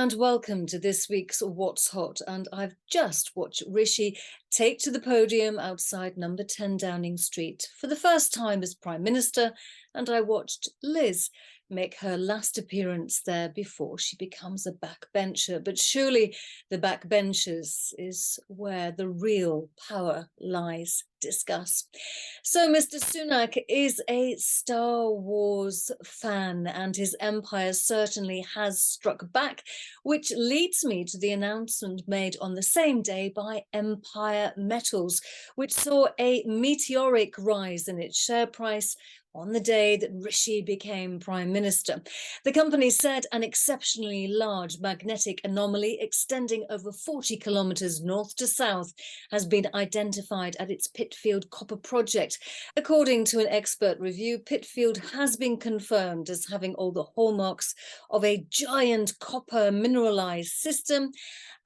and welcome to this week's What's Hot. And I've just watched Rishi take to the podium outside number 10 Downing Street for the first time as Prime Minister, and I watched Liz make her last appearance there before she becomes a backbencher. But surely the backbenchers is where the real power lies. Discuss. So Mr. Sunak is a Star Wars fan, and his empire certainly has struck back, which leads me to the announcement made on the same day by Empire Metals, which saw a meteoric rise in its share price on the day that Rishi became Prime Minister. The company said an exceptionally large magnetic anomaly extending over 40 kilometres north to south has been identified at its Pitfield copper project. According to an expert review, Pitfield has been confirmed as having all the hallmarks of a giant copper mineralised system.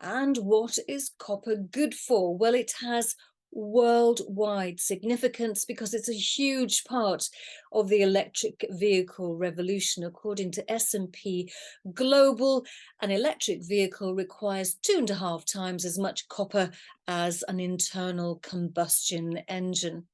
And what is copper good for? Well, it has worldwide significance because it's a huge part of the electric vehicle revolution. According to S&P Global, an electric vehicle requires 2.5 times as much copper as an internal combustion engine.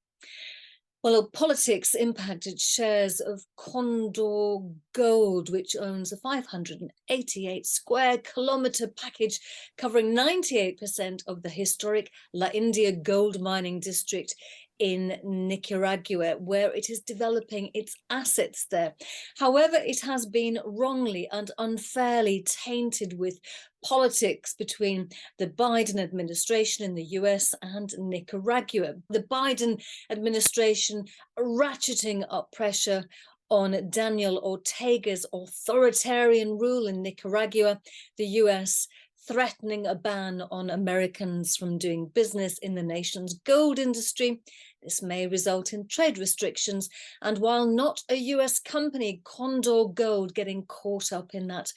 Well, politics impacted shares of Condor Gold, which owns a 588 square kilometre package covering 98% of the historic La India gold mining district in Nicaragua, where it is developing its assets there. However, it has been wrongly and unfairly tainted with politics between the Biden administration in the US and Nicaragua. The Biden administration ratcheting up pressure on Daniel Ortega's authoritarian rule in Nicaragua, the US threatening a ban on Americans from doing business in the nation's gold industry. This may result in trade restrictions, and while not a US company, Condor Gold getting caught up in that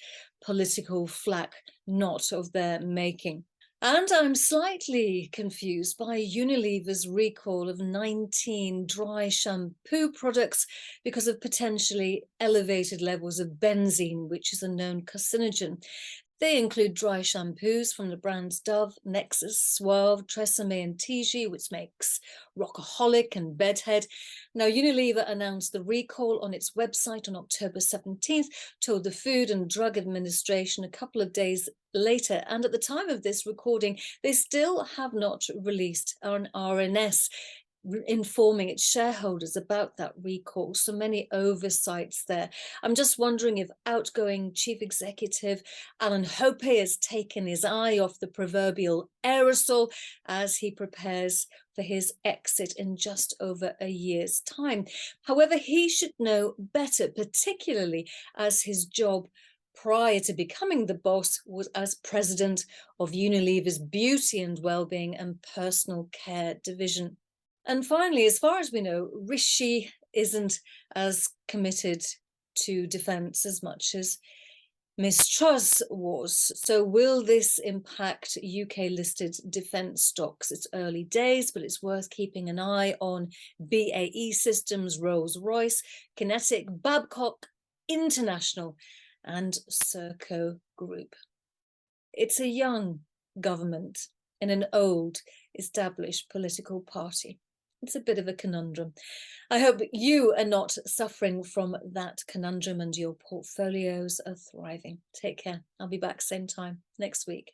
political flack, not of their making. And I'm slightly confused by Unilever's recall of 19 dry shampoo products because of potentially elevated levels of benzene, which is a known carcinogen. They include dry shampoos from the brands Dove, Nexus, Suave, Tresemme and Tigi, which makes Rockaholic and Bedhead. Now, Unilever announced the recall on its website on October 17th, told the Food and Drug Administration a couple of days later, and at the time of this recording, they still have not released an RNS informing its shareholders about that recall. So many oversights there. I'm just wondering if outgoing Chief Executive Alan Hope has taken his eye off the proverbial aerosol as he prepares for his exit in just over a year's time. However, he should know better, particularly as his job prior to becoming the boss was as president of Unilever's Beauty and Wellbeing and Personal Care division. And finally, as far as we know, Rishi isn't as committed to defence as much as Miss Truss was. So will this impact UK-listed defence stocks? It's early days, but it's worth keeping an eye on BAE Systems, Rolls-Royce, Kinetic, Babcock, International and Serco Group. It's a young government in an old, established political party. It's a bit of a conundrum. I hope you are not suffering from that conundrum and your portfolios are thriving. Take care. I'll be back same time next week.